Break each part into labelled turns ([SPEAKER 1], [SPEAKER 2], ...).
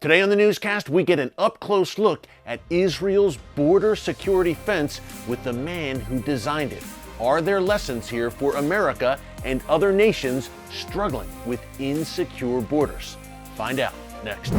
[SPEAKER 1] Today on the newscast, we get an up-close look at Israel's border security fence with the man who designed it. Are there lessons here for America and other nations struggling with insecure borders? Find out next.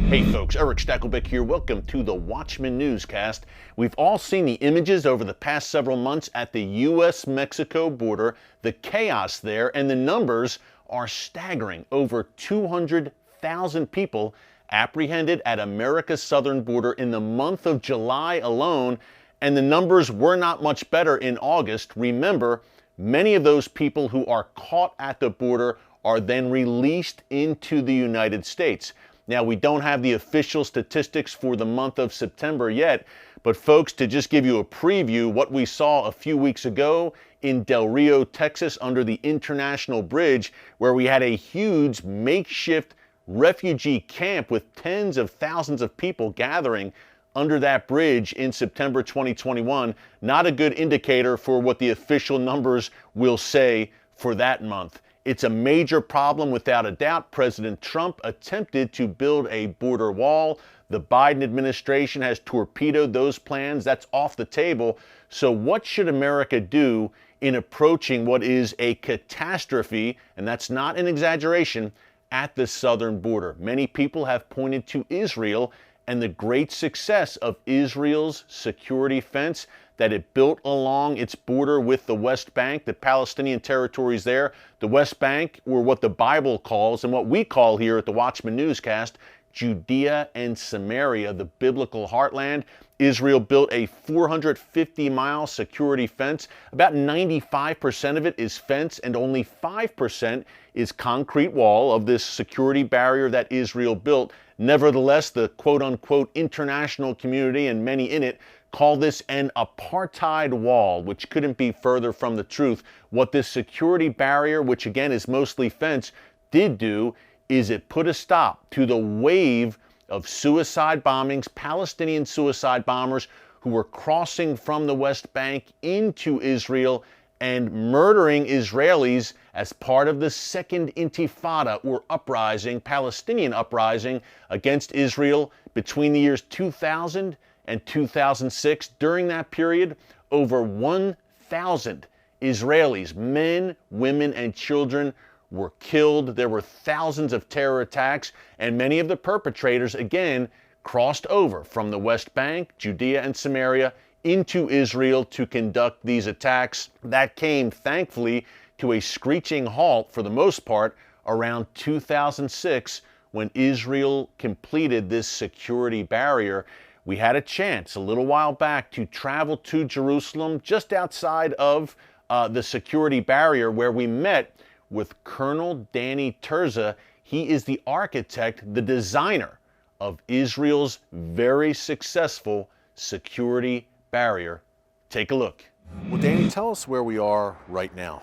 [SPEAKER 1] Hey folks, Erick Stakelbeck here. Welcome to the Watchman Newscast. We've all seen the images over the past several months at the U.S.-Mexico border, the chaos there, and the numbers are staggering. Over 200,000 people apprehended at America's southern border in the month of July alone, and the numbers were not much better in August. Remember, many of those people who are caught at the border are then released into the United States. Now, we don't have the official statistics for the month of September yet, but folks, to just give you a preview, what we saw a few weeks ago in Del Rio, Texas, under the International Bridge, where we had a huge makeshift refugee camp with tens of thousands of people gathering under that bridge in September 2021, not a good indicator for what the official numbers will say for that month. It's a major problem without a doubt. President Trump attempted to build a border wall. The Biden administration has torpedoed those plans. That's off the table. So what should America do in approaching what is a catastrophe, and that's not an exaggeration, at the southern border? Many people have pointed to Israel and the great success of Israel's security fence that it built along its border with the West Bank, the Palestinian territories there. The West Bank, or what the Bible calls, and what we call here at the Watchman Newscast, Judea and Samaria, the biblical heartland. Israel built a 450-mile security fence. About 95% of it is fence, and only 5% is concrete wall of this security barrier that Israel built. Nevertheless, the quote-unquote international community, and many in it, call this an apartheid wall, which couldn't be further from the truth. What this security barrier, which again is mostly fence, did do is it put a stop to the wave of suicide bombings, Palestinian suicide bombers who were crossing from the West Bank into Israel and murdering Israelis as part of the second intifada, or uprising, Palestinian uprising against Israel between the years 2000 and 2006. During that period, over 1,000 Israelis, men, women, and children, were killed. There were thousands of terror attacks, and many of the perpetrators, again, crossed over from the West Bank, Judea and Samaria, into Israel to conduct these attacks. That came, thankfully, to a screeching halt, for the most part, around 2006, when Israel completed this security barrier. We had a chance a little while back to travel to Jerusalem, just outside of the security barrier, where we met with Colonel Danny Tirza. He is the architect, the designer of Israel's very successful security barrier. Take a look. Well, Danny, tell us where we are right now.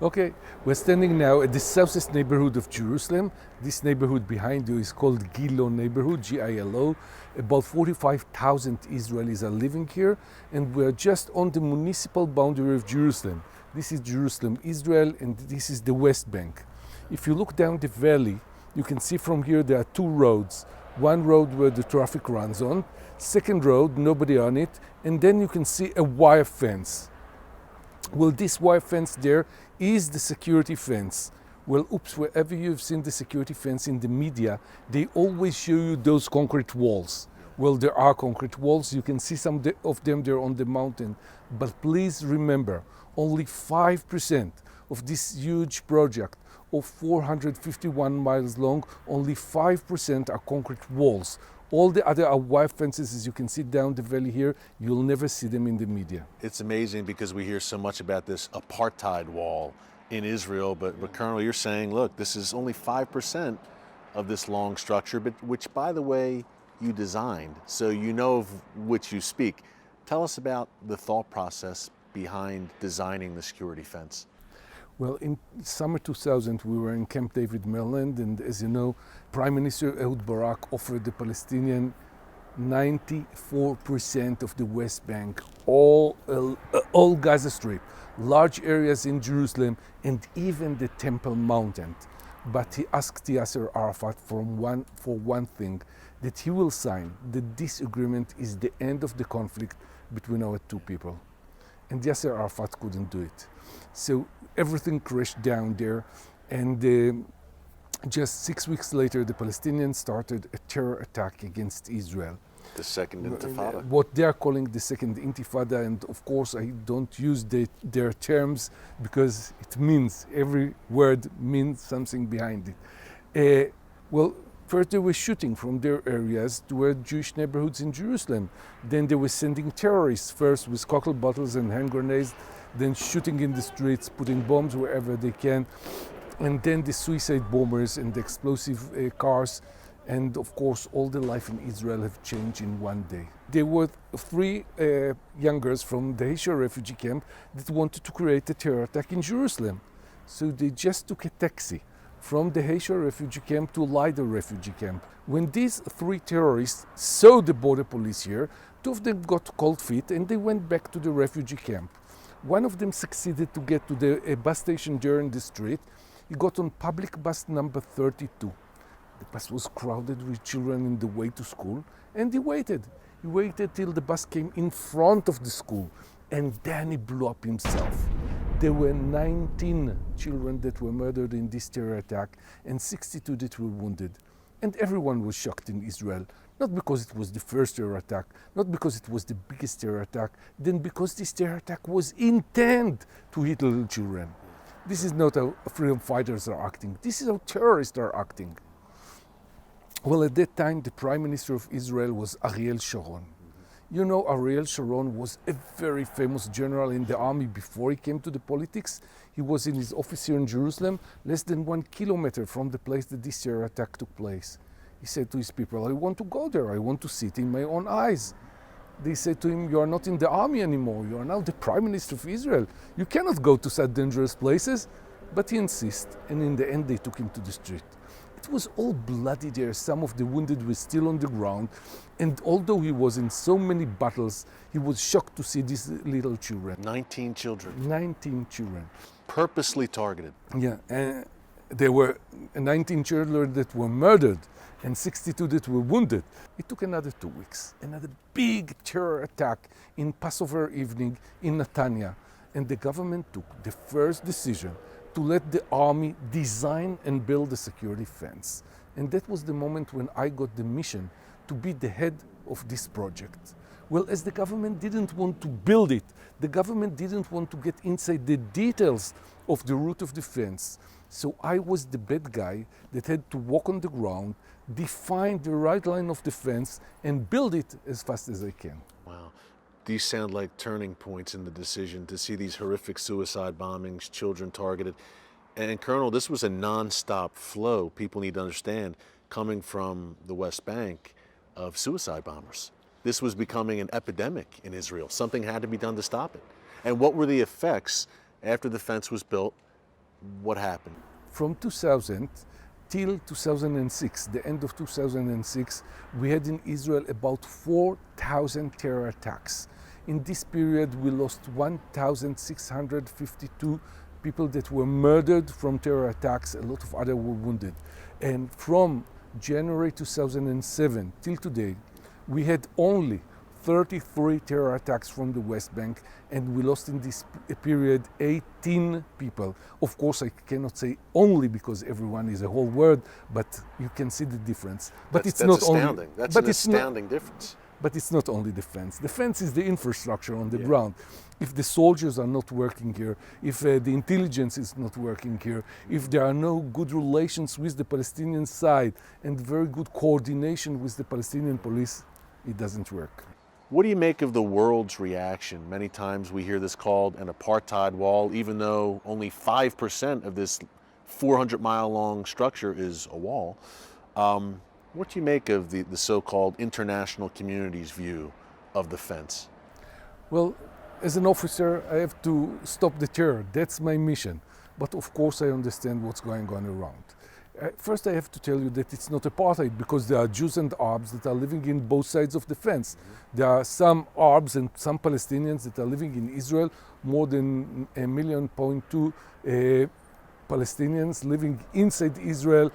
[SPEAKER 2] Okay, we're standing now at the southeast neighborhood of Jerusalem. This neighborhood behind you is called Gilo neighborhood, G-I-L-O. About 45,000 Israelis are living here, and we're just on the municipal boundary of Jerusalem. This is Jerusalem, Israel, and this is the West Bank. If you look down the valley, you can see from here there are two roads. One road where the traffic runs on, second road, nobody on it, and then you can see a wire fence. Well, this wire fence there is the security fence. Well, oops, wherever you've seen the security fence in the media, they always show you those concrete walls. Well, there are concrete walls. You can see some of them there on the mountain. But please remember, only 5% of this huge project of 451 miles long, only 5% are concrete walls. All the other are wire fences, as you can see down the valley here. You'll never see them in the media.
[SPEAKER 1] It's amazing because we hear so much about this apartheid wall in Israel, but Colonel, you're saying, look, this is only 5% of this long structure, but which, by the way, you designed, so you know of which you speak. Tell us about the thought process behind designing the security fence.
[SPEAKER 2] Well, in summer 2000, we were in Camp David, Maryland, and as you know, Prime Minister Ehud Barak offered the Palestinian 94% of the West Bank, all Gaza Strip, large areas in Jerusalem, and even the Temple Mountain. But he asked Yasser Arafat for one thing, that he will sign that this agreement is the end of the conflict between our two people. And Yasser Arafat couldn't do it. So everything crashed down there, and just 6 weeks later, the Palestinians started a terror attack against Israel.
[SPEAKER 1] The second intifada.
[SPEAKER 2] What they are calling the second intifada, and of course I don't use their terms because it means, every word means something behind it. First they were shooting from their areas toward Jewish neighborhoods in Jerusalem. Then they were sending terrorists, first with cocktail bottles and hand grenades, then shooting in the streets, putting bombs wherever they can, and then the suicide bombers and the explosive cars. And of course, all the life in Israel have changed in one day. There were three young girls from the Haitian refugee camp that wanted to create a terror attack in Jerusalem. So they just took a taxi from the Haitian refugee camp to Lydda refugee camp. When these three terrorists saw the border police here, two of them got cold feet and they went back to the refugee camp. One of them succeeded to get to the bus station there in the street. He got on public bus number 32. The bus was crowded with children in the way to school, and he waited. He waited till the bus came in front of the school, and then he blew up himself. There were 19 children that were murdered in this terror attack, and 62 that were wounded. And everyone was shocked in Israel, not because it was the first terror attack, not because it was the biggest terror attack, then because this terror attack was intended to hit little children. This is not how freedom fighters are acting. This is how terrorists are acting. Well, at that time, the Prime Minister of Israel was Ariel Sharon. You know, Ariel Sharon was a very famous general in the army before he came to the politics. He was in his office here in Jerusalem, less than 1 kilometer from the place that this terror attack took place. He said to his people, I want to go there. I want to see it in my own eyes. They said to him, you are not in the army anymore. You are now the Prime Minister of Israel. You cannot go to such dangerous places. But he insisted, and in the end, they took him to the street. It was all bloody there. Some of the wounded were still on the ground. And although he was in so many battles, he was shocked to see these little children.
[SPEAKER 1] 19 children.
[SPEAKER 2] 19 children.
[SPEAKER 1] Purposely targeted.
[SPEAKER 2] Yeah, and there were 19 children that were murdered and 62 that were wounded. It took another 2 weeks. Another big terror attack in Passover evening in Netanya. And the government took the first decision to let the army design and build a security fence. And that was the moment when I got the mission to be the head of this project. Well, as the government didn't want to build it, the government didn't want to get inside the details of the route of the fence. So I was the bad guy that had to walk on the ground, define the right line of the fence, and build it as fast as I can.
[SPEAKER 1] Wow. These sound like turning points in the decision to see these horrific suicide bombings, children targeted. And Colonel, this was a non-stop flow, people need to understand, coming from the West Bank of suicide bombers. This was becoming an epidemic in Israel. Something had to be done to stop it. And what were the effects after the fence was built? What happened?
[SPEAKER 2] From 2000 till 2006, the end of 2006, we had in Israel about 4,000 terror attacks. In this period, we lost 1,652 people that were murdered from terror attacks. A lot of others were wounded. And from January 2007 till today, we had only 33 terror attacks from the West Bank, and we lost in this period 18 people. Of course, I cannot say only because everyone is a whole word, but you can see the difference. But
[SPEAKER 1] That's astounding. That's an astounding difference.
[SPEAKER 2] But it's not only the fence. The fence is the infrastructure on the ground. If the soldiers are not working here, if the intelligence is not working here, if there are no good relations with the Palestinian side and very good coordination with the Palestinian police, it doesn't work.
[SPEAKER 1] What do you make of the world's reaction? Many times we hear this called an apartheid wall, even though only 5% of this 400-mile-long structure is a wall. What do you make of the so-called international community's view of the fence?
[SPEAKER 2] Well, as an officer, I have to stop the terror. That's my mission. But of course, I understand what's going on around. First, I have to tell you that it's not apartheid because there are Jews and Arabs that are living in both sides of the fence. There are some Arabs and some Palestinians that are living in Israel, more than 1.2 million Palestinians living inside Israel.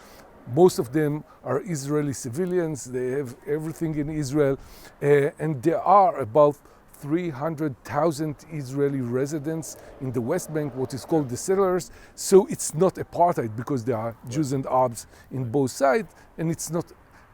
[SPEAKER 2] Most of them are Israeli civilians. They have everything in Israel. And there are about 300,000 Israeli residents in the West Bank, what is called the settlers. So it's not apartheid because there are Jews and Arabs in both sides, and it's not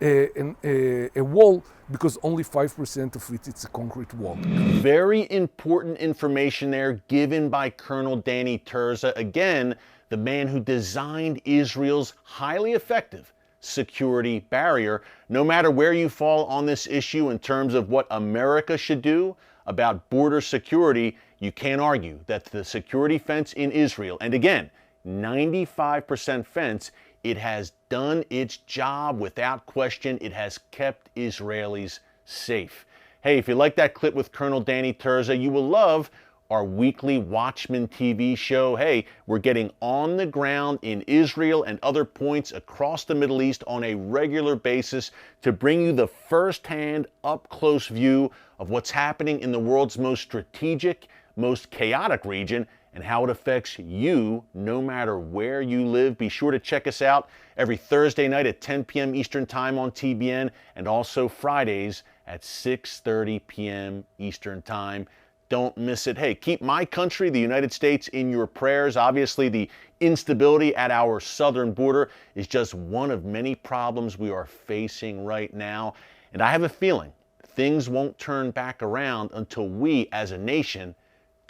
[SPEAKER 2] a wall because only 5% of it is a concrete wall.
[SPEAKER 1] Very important information there given by Colonel Danny Tirza, again, the man who designed Israel's highly effective security barrier. No matter where you fall on this issue in terms of what America should do about border security, you can't argue that the security fence in Israel, and again, 95% fence, it has done its job without question. It has kept Israelis safe. Hey, if you like that clip with Colonel Danny Tirza, you will love our weekly Watchman TV show. Hey, we're getting on the ground in Israel and other points across the Middle East on a regular basis to bring you the first-hand, up-close view of what's happening in the world's most strategic, most chaotic region and how it affects you no matter where you live. Be sure to check us out every Thursday night at 10 p.m. Eastern Time on TBN and also Fridays at 6:30 p.m. Eastern Time. Don't miss it. Hey, keep my country, the United States, in your prayers. Obviously, the instability at our southern border is just one of many problems we are facing right now. And I have a feeling things won't turn back around until we, as a nation,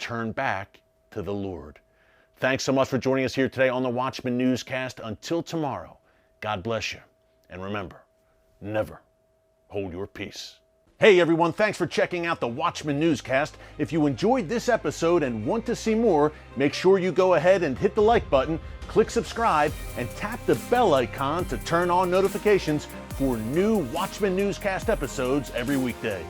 [SPEAKER 1] turn back to the Lord. Thanks so much for joining us here today on the Watchman Newscast. Until tomorrow, God bless you. And remember, never hold your peace. Hey everyone, thanks for checking out the Watchman Newscast. If you enjoyed this episode and want to see more, make sure you go ahead and hit the like button, click subscribe, and tap the bell icon to turn on notifications for new Watchman Newscast episodes every weekday.